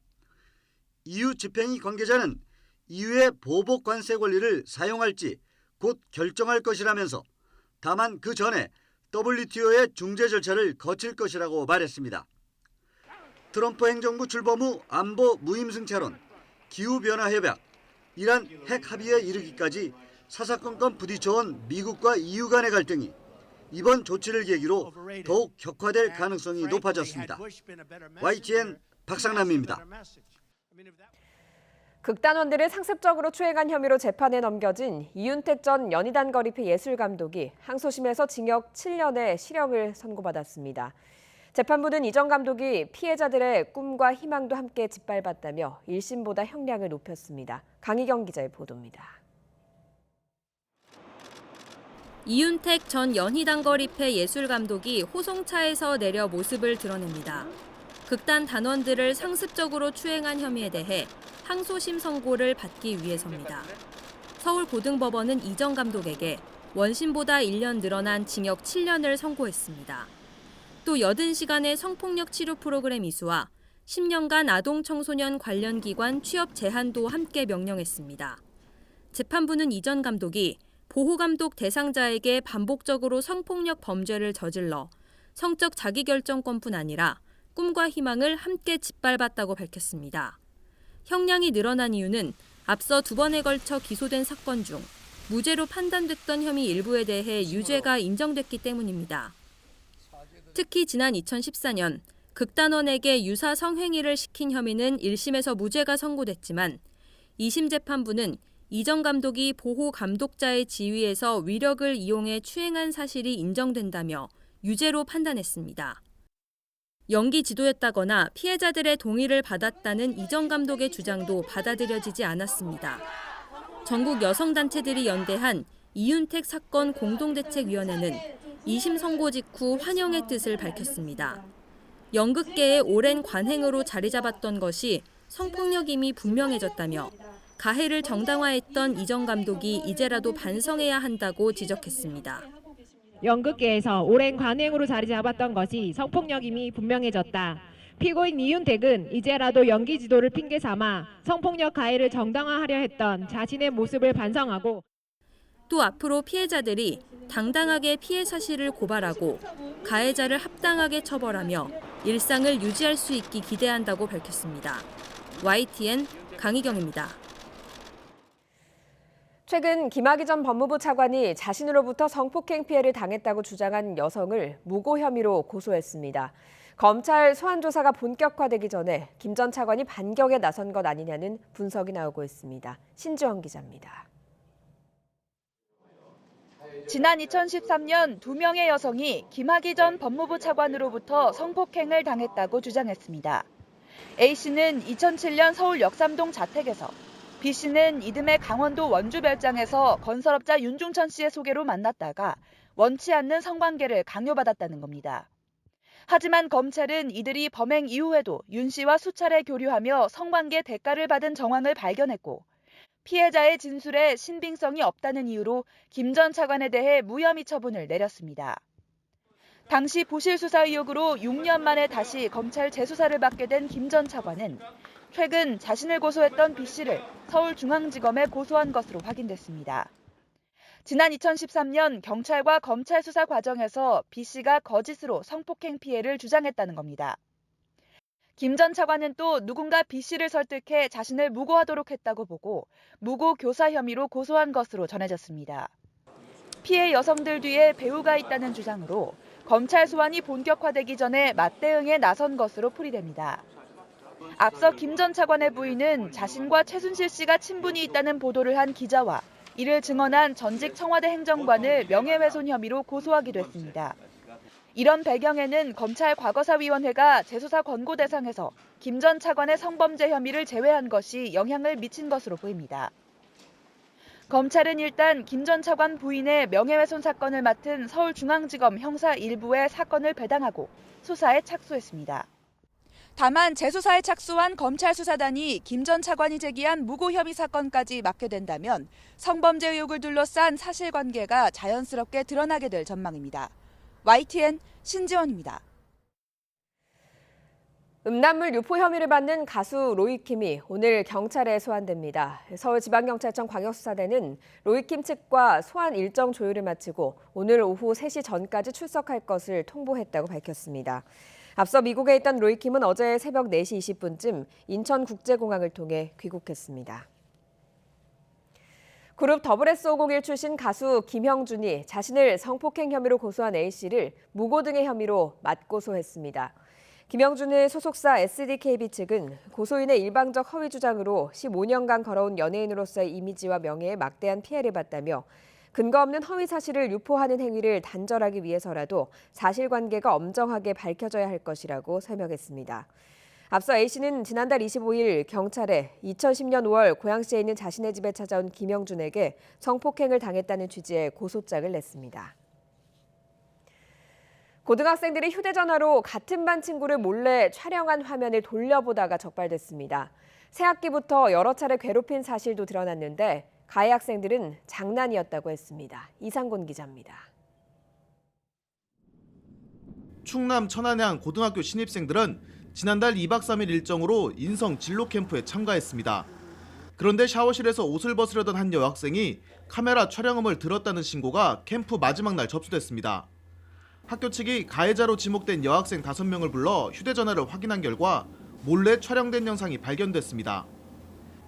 EU 집행위 관계자는 EU의 보복 관세 권리를 사용할지 곧 결정할 것이라면서 다만 그 전에 WTO의 중재 절차를 거칠 것이라고 말했습니다. 트럼프 행정부 출범 후 안보 무임승차론, 기후변화 협약, 이란 핵 합의에 이르기까지 사사건건 부딪혀온 미국과 EU 간의 갈등이 이번 조치를 계기로 더욱 격화될 가능성이 높아졌습니다. YTN 박상남입니다. 극단원들을 상습적으로 추행한 혐의로 재판에 넘겨진 이윤택 전 연희단거리피 예술감독이 항소심에서 징역 7년의 실형을 선고받았습니다. 재판부는 이 전 감독이 피해자들의 꿈과 희망도 함께 짓밟았다며 1심보다 형량을 높였습니다. 강희경 기자의 보도입니다. 이윤택 전 연희단거리패 예술감독이 호송차에서 내려 모습을 드러냅니다. 극단 단원들을 상습적으로 추행한 혐의에 대해 항소심 선고를 받기 위해서입니다. 서울고등법원은 이 전 감독에게 원심보다 1년 늘어난 징역 7년을 선고했습니다. 또 80시간의 성폭력 치료 프로그램 이수와 10년간 아동청소년 관련 기관 취업 제한도 함께 명령했습니다. 재판부는 이 전 감독이 보호감독 대상자에게 반복적으로 성폭력 범죄를 저질러 성적 자기결정권뿐 아니라 꿈과 희망을 함께 짓밟았다고 밝혔습니다. 형량이 늘어난 이유는 앞서 2번에 걸쳐 기소된 사건 중 무죄로 판단됐던 혐의 일부에 대해 유죄가 인정됐기 때문입니다. 특히 지난 2014년 극단원에게 유사 성행위를 시킨 혐의는 1심에서 무죄가 선고됐지만 2심 재판부는 이 전 감독이 보호 감독자의 지위에서 위력을 이용해 추행한 사실이 인정된다며 유죄로 판단했습니다. 연기 지도였다거나 피해자들의 동의를 받았다는 이 전 감독의 주장도 받아들여지지 않았습니다. 전국 여성단체들이 연대한 이윤택 사건 공동대책위원회는 2심 선고 직후 환영의 뜻을 밝혔습니다. 연극계의 오랜 관행으로 자리 잡았던 것이 성폭력임이 분명해졌다며 가해를 정당화했던 이 전 감독이 이제라도 반성해야 한다고 지적했습니다. 연극계에서 오랜 관행으로 자리 잡았던 것이 성폭력임이 분명해졌다. 피고인 이윤택은 이제라도 연기 지도를 핑계 삼아 성폭력 가해를 정당화하려 했던 자신의 모습을 반성하고 또 앞으로 피해자들이 당당하게 피해 사실을 고발하고 가해자를 합당하게 처벌하며 일상을 유지할 수 있기 기대한다고 밝혔습니다. YTN 강희경입니다. 최근 김학의 전 법무부 차관이 자신으로부터 성폭행 피해를 당했다고 주장한 여성을 무고 혐의로 고소했습니다. 검찰 소환 조사가 본격화되기 전에 김 전 차관이 반격에 나선 것 아니냐는 분석이 나오고 있습니다. 신지원 기자입니다. 지난 2013년 2명의 여성이 김학의 전 법무부 차관으로부터 성폭행을 당했다고 주장했습니다. A씨는 2007년 서울 역삼동 자택에서, B씨는 이듬해 강원도 원주 별장에서 건설업자 윤중천 씨의 소개로 만났다가 원치 않는 성관계를 강요받았다는 겁니다. 하지만 검찰은 이들이 범행 이후에도 윤 씨와 수차례 교류하며 성관계 대가를 받은 정황을 발견했고 피해자의 진술에 신빙성이 없다는 이유로 김 전 차관에 대해 무혐의 처분을 내렸습니다. 당시 부실 수사 의혹으로 6년 만에 다시 검찰 재수사를 받게 된 김 전 차관은 최근 자신을 고소했던 B씨를 서울중앙지검에 고소한 것으로 확인됐습니다. 지난 2013년 경찰과 검찰 수사 과정에서 B씨가 거짓으로 성폭행 피해를 주장했다는 겁니다. 김 전 차관은 또 누군가 B씨를 설득해 자신을 무고하도록 했다고 보고 무고 교사 혐의로 고소한 것으로 전해졌습니다. 피해 여성들 뒤에 배우가 있다는 주장으로 검찰 소환이 본격화되기 전에 맞대응에 나선 것으로 풀이됩니다. 앞서 김 전 차관의 부인은 자신과 최순실 씨가 친분이 있다는 보도를 한 기자와 이를 증언한 전직 청와대 행정관을 명예훼손 혐의로 고소하기도 했습니다. 이런 배경에는 검찰 과거사위원회가 재수사 권고 대상에서 김 전 차관의 성범죄 혐의를 제외한 것이 영향을 미친 것으로 보입니다. 검찰은 일단 김 전 차관 부인의 명예훼손 사건을 맡은 서울중앙지검 형사 1부에 사건을 배당하고 수사에 착수했습니다. 다만 재수사에 착수한 검찰 수사단이 김 전 차관이 제기한 무고 혐의 사건까지 맡게 된다면 성범죄 의혹을 둘러싼 사실관계가 자연스럽게 드러나게 될 전망입니다. YTN 신지원입니다. 음란물 유포 혐의를 받는 가수 로이킴이 오늘 경찰에 소환됩니다. 서울지방경찰청 광역수사대는 로이킴 측과 소환 일정 조율을 마치고 오늘 오후 3시 전까지 출석할 것을 통보했다고 밝혔습니다. 앞서 미국에 있던 로이킴은 어제 새벽 4시 20분쯤 인천국제공항을 통해 귀국했습니다. 그룹 SSO01 출신 가수 김형준이 자신을 성폭행 혐의로 고소한 A씨를 무고 등의 혐의로 맞고소했습니다. 김형준의 소속사 SDKB 측은 고소인의 일방적 허위 주장으로 15년간 걸어온 연예인으로서의 이미지와 명예에 막대한 피해를 봤다며 근거 없는 허위 사실을 유포하는 행위를 단절하기 위해서라도 사실관계가 엄정하게 밝혀져야 할 것이라고 설명했습니다. 앞서 A씨는 지난달 25일 경찰에 2010년 5월 고양시에 있는 자신의 집에 찾아온 김영준에게 성폭행을 당했다는 취지의 고소장을 냈습니다. 고등학생들이 휴대전화로 같은 반 친구를 몰래 촬영한 화면을 돌려보다가 적발됐습니다. 새 학기부터 여러 차례 괴롭힌 사실도 드러났는데 가해 학생들은 장난이었다고 했습니다. 이상곤 기자입니다. 충남 천안의 한 고등학교 신입생들은 지난달 2박 3일 일정으로 인성 진로 캠프에 참가했습니다. 그런데 샤워실에서 옷을 벗으려던 한 여학생이 카메라 촬영음을 들었다는 신고가 캠프 마지막 날 접수됐습니다. 학교 측이 가해자로 지목된 여학생 5명을 불러 휴대전화를 확인한 결과 몰래 촬영된 영상이 발견됐습니다.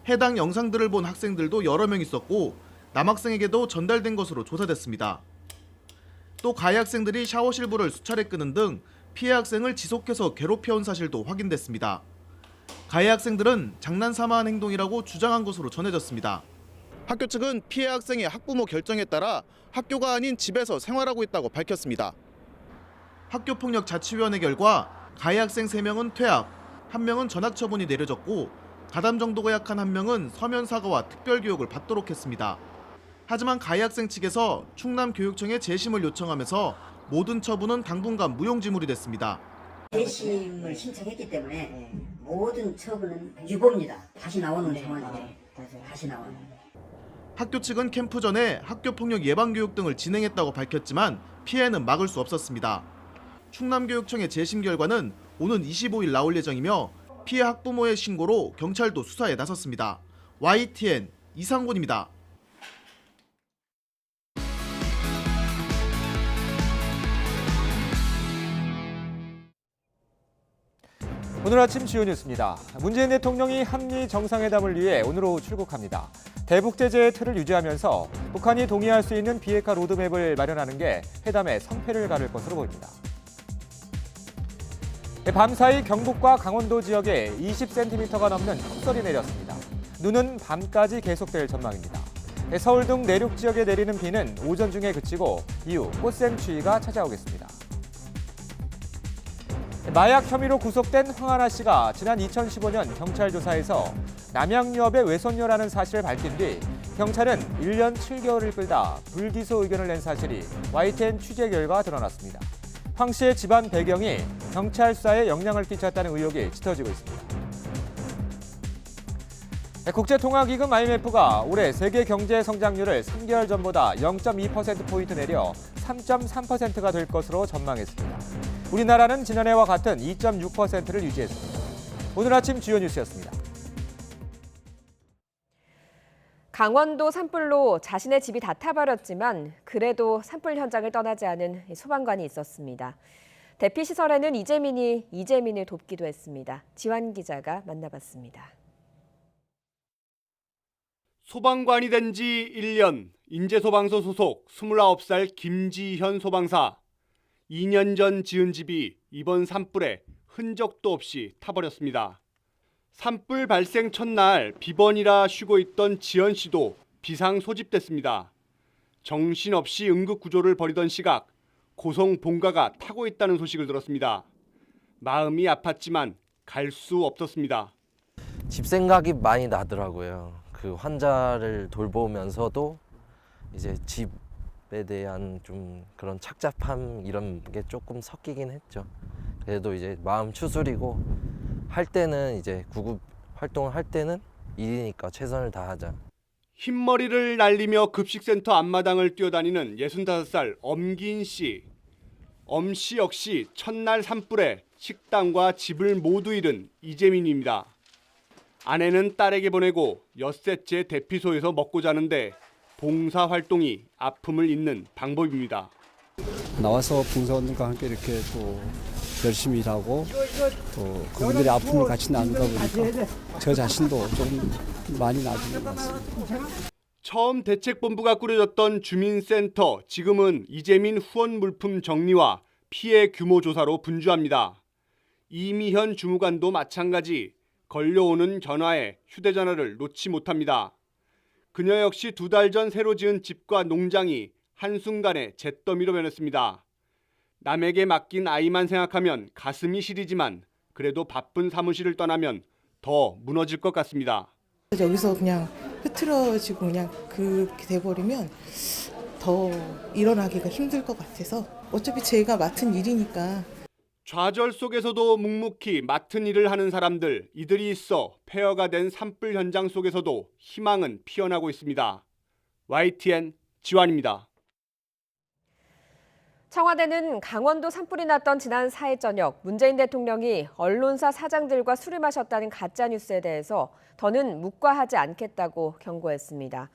해당 영상들을 본 학생들도 여러 명 있었고 남학생에게도 전달된 것으로 조사됐습니다. 또 가해 학생들이 샤워실 불을 수차례 끄는 등 피해 학생을 지속해서 괴롭혀온 사실도 확인됐습니다. 가해 학생들은 장난삼아 한 행동이라고 주장한 것으로 전해졌습니다. 학교 측은 피해 학생의 학부모 결정에 따라 학교가 아닌 집에서 생활하고 있다고 밝혔습니다. 학교폭력자치위원회 결과 가해 학생 3명은 퇴학, 1명은 전학 처분이 내려졌고 가담 정도가 약한 1명은 서면 사과와 특별교육을 받도록 했습니다. 하지만 가해 학생 측에서 충남교육청에 재심을 요청하면서 모든 처분은 당분간 무용지물이 됐습니다. 재심을 신청했기 때문에 모든 처분은 유보입니다. 다시 나오는 상황이에요. 다시 나오는. 학교 측은 캠프 전에 학교폭력 예방교육 등을 진행했다고 밝혔지만 피해는 막을 수 없었습니다. 충남교육청의 재심 결과는 오는 25일 나올 예정이며 피해 학부모의 신고로 경찰도 수사에 나섰습니다. YTN 이상곤입니다. 오늘 아침 주요 뉴스입니다. 문재인 대통령이 한미 정상회담을 위해 오늘 오후 출국합니다. 대북 제재의 틀을 유지하면서 북한이 동의할 수 있는 비핵화 로드맵을 마련하는 게 회담의 성패를 가를 것으로 보입니다. 밤사이 경북과 강원도 지역에 20cm가 넘는 폭설이 내렸습니다. 눈은 밤까지 계속될 전망입니다. 서울 등 내륙 지역에 내리는 비는 오전 중에 그치고 이후 꽃샘추위가 찾아오겠습니다. 마약 혐의로 구속된 황하나 씨가 지난 2015년 경찰 조사에서 남양유업의 외손녀라는 사실을 밝힌 뒤 경찰은 1년 7개월을 끌다 불기소 의견을 낸 사실이 YTN 취재 결과 드러났습니다. 황 씨의 집안 배경이 경찰 수사에 영향을 끼쳤다는 의혹이 짙어지고 있습니다. 국제통화기금 IMF가 올해 세계 경제 성장률을 3개월 전보다 0.2%포인트 내려 3.3%가 될 것으로 전망했습니다. 우리나라는 지난해와 같은 2.6%를 유지했습니다. 오늘 아침 주요 뉴스였습니다. 강원도 산불로 자신의 집이 다 타버렸지만 그래도 산불 현장을 떠나지 않은 소방관이 있었습니다. 대피시설에는 이재민을 돕기도 했습니다. 지환 기자가 만나봤습니다. 소방관이 된 지 1년, 인제소방서 소속 29살 김지현 소방사. 2년 전 지은 집이 이번 산불에 흔적도 없이 타버렸습니다. 산불 발생 첫날 비번이라 쉬고 있던 지현 씨도 비상 소집됐습니다. 정신없이 응급구조를 벌이던 시각 고성 본가가 타고 있다는 소식을 들었습니다. 마음이 아팠지만 갈 수 없었습니다. 집 생각이 많이 나더라고요. 그 환자를 돌보면서도 이제 집에 대한 좀 그런 착잡함 이런 게 조금 섞이긴 했죠. 그래도 이제 마음 추스리고 할 때는 이제 구급 활동을 할 때는 일이니까 최선을 다하자. 흰머리를 날리며 급식센터 앞마당을 뛰어다니는 65살 엄기인 씨. 엄 씨 역시 첫날 산불에 식당과 집을 모두 잃은 이재민입니다. 아내는 딸에게 보내고 엿새째 대피소에서 먹고 자는데 봉사활동이 아픔을 잇는 방법입니다. 나와서 봉사원들과 함께 이렇게 또 열심히 일하고 또 그분들의 아픔을 같이 나누다 보니까 저 자신도 좀 많이 나아진 것 같습니다. 처음 대책본부가 꾸려졌던 주민센터, 지금은 이재민 후원 물품 정리와 피해 규모 조사로 분주합니다. 이미현 주무관도 마찬가지 걸려오는 전화에 휴대전화를 놓지 못합니다. 그녀 역시 2달 전 새로 지은 집과 농장이 한순간에 잿더미로 변했습니다. 남에게 맡긴 아이만 생각하면 가슴이 시리지만 그래도 바쁜 사무실을 떠나면 더 무너질 것 같습니다. 여기서 그냥 흐트러지고 그냥 그렇게 돼버리면 더 일어나기가 힘들 것 같아서 어차피 제가 맡은 일이니까. 좌절 속에서도 묵묵히 맡은 일을 하는 사람들, 이들이 있어 폐허가 된 산불 현장 속에서도 희망은 피어나고 있습니다. YTN 지환입니다. 청와대는 강원도 산불이 났던 지난 4일 저녁 문재인 대통령이 언론사 사장들과 술을 마셨다는 가짜뉴스에 대해서 더는 묵과하지 않겠다고 경고했습니다.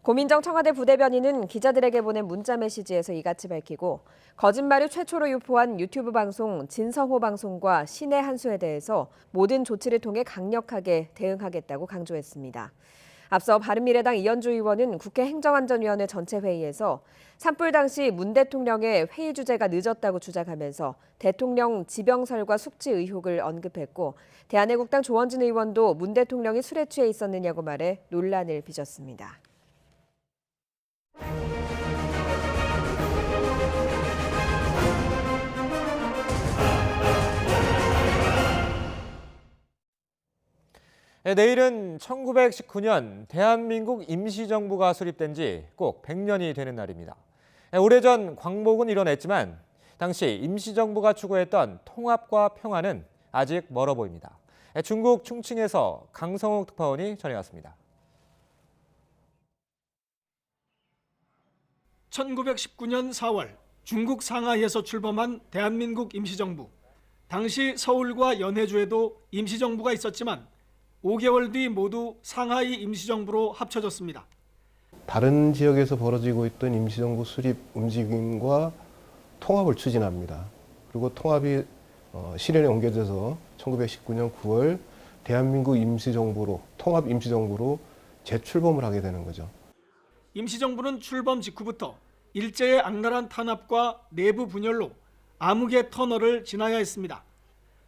고민정 청와대 부대변인은 기자들에게 보낸 문자 메시지에서 이같이 밝히고 거짓말을 최초로 유포한 유튜브 방송 진성호 방송과 신의 한수에 대해서 모든 조치를 통해 강력하게 대응하겠다고 강조했습니다. 앞서 바른미래당 이현주 의원은 국회 행정안전위원회 전체 회의에서 산불 당시 문 대통령의 회의 주제가 늦었다고 주장하면서 대통령 지병설과 숙지 의혹을 언급했고 대한애국당 조원진 의원도 문 대통령이 술에 취해 있었느냐고 말해 논란을 빚었습니다. 내일은 1919년 대한민국 임시정부가 수립된 지 꼭 100년이 되는 날입니다. 오래전 광복은 이뤄냈지만 당시 임시정부가 추구했던 통합과 평화는 아직 멀어 보입니다. 중국 충칭에서 강성욱 특파원이 전해왔습니다. 1919년 4월 중국 상하이에서 출범한 대한민국 임시정부. 당시 서울과 연해주에도 임시정부가 있었지만 5개월 뒤 모두 상하이 임시정부로 합쳐졌습니다. 다른 지역에서 벌어지고 있던 임시정부 수립 움직임과 통합을 추진합니다. 그리고 통합이 실현에 옮겨져서 1919년 9월 대한민국 임시정부로 통합 임시정부로 재출범을 하게 되는 거죠. 임시정부는 출범 직후부터 일제의 악랄한 탄압과 내부 분열로 암흑의 터널을 지나야 했습니다.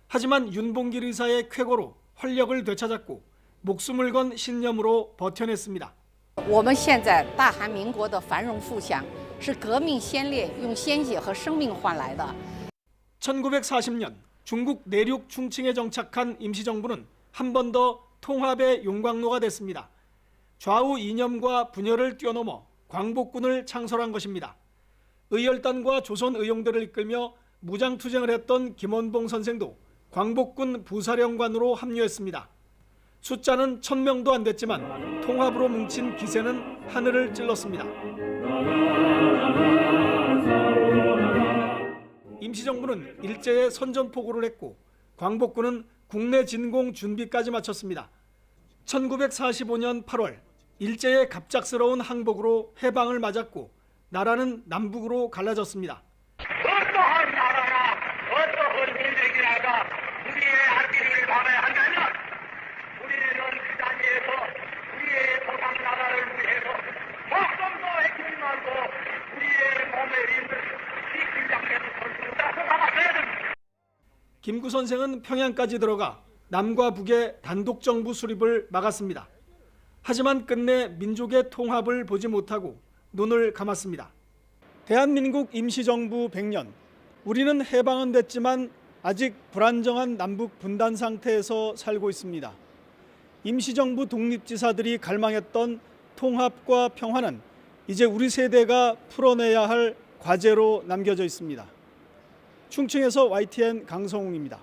하지만 윤봉길 의사의 쾌거로 활력을 되찾았고 목숨을 건 신념으로 버텨냈습니다. 我们现在大韩民国的繁荣富强是革命先烈用鲜血和生命换来的。 1940년 중국 내륙 충칭에 정착한 임시정부는 한 번 더 통합의 용광로가 됐습니다. 좌우 이념과 분열을 뛰어넘어 광복군을 창설한 것입니다. 의열단과 조선 의용대를 이끌며 무장투쟁을 했던 김원봉 선생도 광복군 부사령관으로 합류했습니다. 숫자는 1000명도 안 됐지만 통합으로 뭉친 기세는 하늘을 찔렀습니다. 임시정부는 일제에 선전포고를 했고 광복군은 국내 진공 준비까지 마쳤습니다. 1945년 8월 일제의 갑작스러운 항복으로 해방을 맞았고 나라는 남북으로 갈라졌습니다. 어떠한 나라나 어떠한 민족이라가 우리의 앞길을 막아야 한다면 우리는 그 자리에서 우리의 조상 나라를 위해서 조금 더 애쓰지 말고 우리의 몸에 있는 이 긴장되는 전투를 따서 나가야 됩니다. 김구 선생은 평양까지 들어가 남과 북의 단독정부 수립을 막았습니다. 하지만 끝내 민족의 통합을 보지 못하고 눈을 감았습니다. 대한민국 임시정부 100년. 우리는 해방은 됐지만 아직 불안정한 남북 분단 상태에서 살고 있습니다. 임시정부 독립지사들이 갈망했던 통합과 평화는 이제 우리 세대가 풀어내야 할 과제로 남겨져 있습니다. 충칭에서 YTN 강성웅입니다.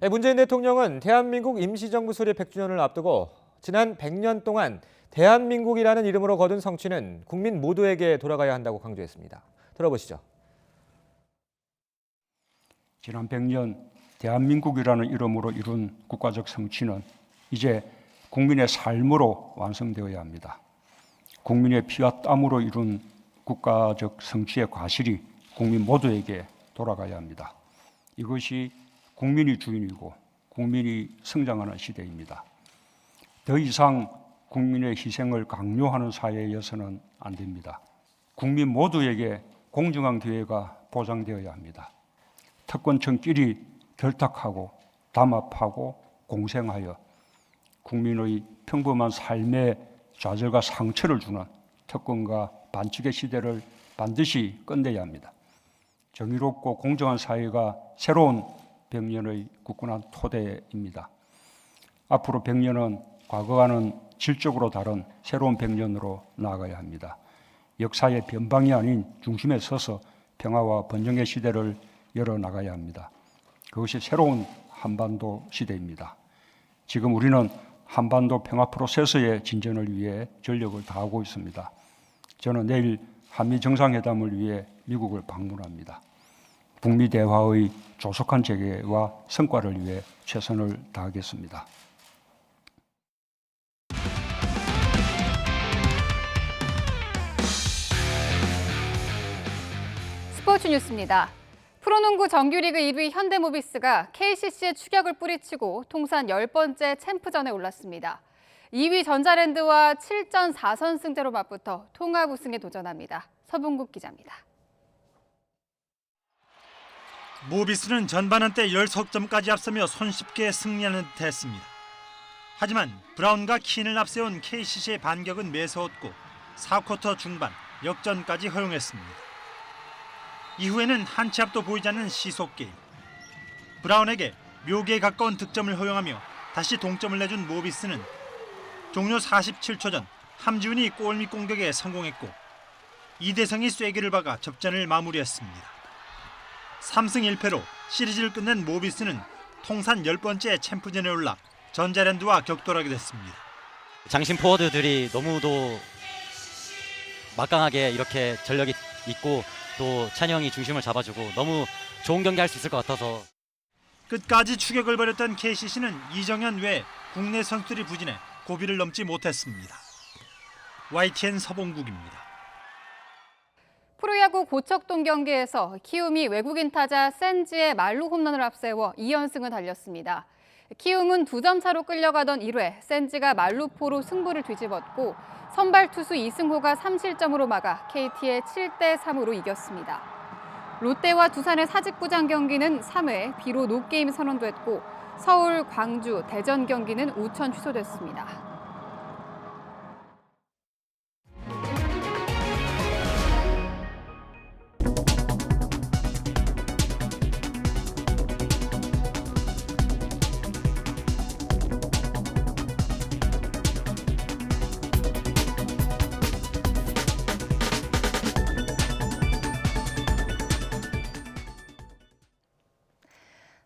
문재인 대통령은 대한민국 임시정부 수립 100주년을 앞두고 지난 100년 동안 대한민국이라는 이름으로 거둔 성취는 국민 모두에게 돌아가야 한다고 강조했습니다. 들어보시죠. 지난 100년 대한민국이라는 이름으로 이룬 국가적 성취는 이제 국민의 삶으로 완성되어야 합니다. 국민의 피와 땀으로 이룬 국가적 성취의 과실이 국민 모두에게 돌아가야 합니다. 이것이 국민이 주인이고 국민이 성장하는 시대입니다. 더 이상 국민의 희생을 강요하는 사회여서는 안 됩니다. 국민 모두에게 공정한 기회가 보장되어야 합니다. 특권층끼리 결탁하고 담합하고 공생하여 국민의 평범한 삶에 좌절과 상처를 주는 특권과 반칙의 시대를 반드시 끝내야 합니다. 정의롭고 공정한 사회가 새로운 100년의 굳건한 토대입니다. 앞으로 100년은 과거와는 질적으로 다른 새로운 100년으로 나아가야 합니다. 역사의 변방이 아닌 중심에 서서 평화와 번영의 시대를 열어나가야 합니다. 그것이 새로운 한반도 시대입니다. 지금 우리는 한반도 평화 프로세스의 진전을 위해 전력을 다하고 있습니다. 저는 내일 한미 정상회담을 위해 미국을 방문합니다. 북미 대화의 조속한 재개와 성과를 위해 최선을 다하겠습니다. 스포츠 뉴스입니다. 프로농구 정규리그 1위 현대모비스가 KCC의 추격을 뿌리치고 통산 10번째 챔프전에 올랐습니다. 2위 전자랜드와 7전 4선승제로 맞붙어 통합 우승에 도전합니다. 서봉국 기자입니다. 모비스는 전반 한때 10석점까지 앞서며 손쉽게 승리하는 듯 했습니다. 하지만 브라운과 킨을 앞세운 KCC의 반격은 매서웠고 4쿼터 중반 역전까지 허용했습니다. 이후에는 한 치 앞도 보이지 않는 시속 게임. 브라운에게 묘기에 가까운 득점을 허용하며 다시 동점을 내준 모비스는 종료 47초 전 함지훈이 골밑 공격에 성공했고 이대성이 쐐기를 박아 접전을 마무리했습니다. 3승 1패로 시리즈를 끝낸 모비스는 통산 10번째 챔프전에 올라 전자랜드와 격돌하게 됐습니다. 장신 포워드들이 너무도 막강하게 이렇게 전력이 있고 또 찬이 형이 중심을 잡아주고 너무 좋은 경기 할 수 있을 것 같아서 끝까지 추격을 벌였던 KCC는 이정현 외 국내 선수들이 부진해 고비를 넘지 못했습니다. YTN 서봉국입니다. 프로야구 고척동 경기에서 키움이 외국인 타자 센지의 말루 홈런을 앞세워 2연승을 달렸습니다. 키움은 2점 차로 끌려가던 1회 센지가 말루포로 승부를 뒤집었고 선발 투수 이승호가 3실점으로 막아 KT의 7대3으로 이겼습니다. 롯데와 두산의 사직구장 경기는 3회 비로 노게임 선언됐고 서울, 광주, 대전 경기는 우천 취소됐습니다.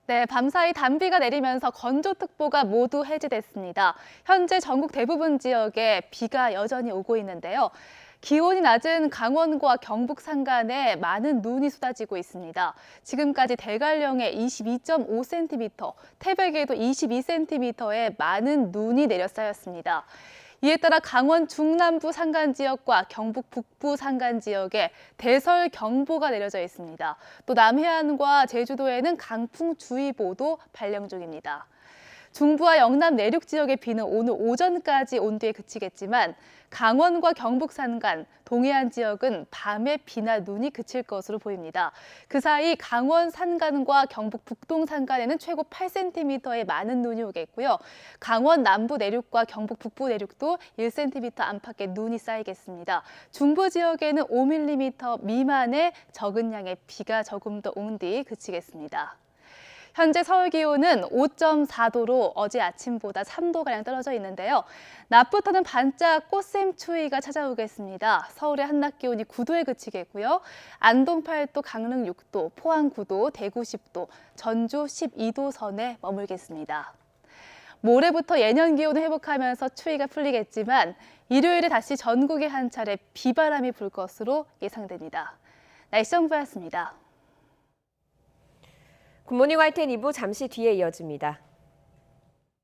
네, 밤사이 단비가 내리면서 건조특보가 모두 해제됐습니다. 현재 전국 대부분 지역에 비가 여전히 오고 있는데요. 기온이 낮은 강원과 경북 산간에 많은 눈이 쏟아지고 있습니다. 지금까지 대관령에 22.5cm, 태백에도 22cm의 많은 눈이 내려 쌓였습니다. 이에 따라 강원 중남부 산간 지역과 경북 북부 산간 지역에 대설경보가 내려져 있습니다. 또 남해안과 제주도에는 강풍주의보도 발령 중입니다. 중부와 영남 내륙 지역의 비는 오늘 오전까지 온 뒤에 그치겠지만 강원과 경북 산간, 동해안 지역은 밤에 비나 눈이 그칠 것으로 보입니다. 그 사이 강원 산간과 경북 북동 산간에는 최고 8cm의 많은 눈이 오겠고요. 강원 남부 내륙과 경북 북부 내륙도 1cm 안팎의 눈이 쌓이겠습니다. 중부 지역에는 5mm 미만의 적은 양의 비가 조금 더 온 뒤 그치겠습니다. 현재 서울 기온은 5.4도로 어제 아침보다 3도가량 떨어져 있는데요. 낮부터는 반짝 꽃샘 추위가 찾아오겠습니다. 서울의 한낮 기온이 9도에 그치겠고요. 안동 8도, 강릉 6도, 포항 9도, 대구 10도, 전주 12도 선에 머물겠습니다. 모레부터 예년 기온을 회복하면서 추위가 풀리겠지만 일요일에 다시 전국에 한 차례 비바람이 불 것으로 예상됩니다. 날씨 정보였습니다. 굿모닝 YTN 2부 잠시 뒤에 이어집니다.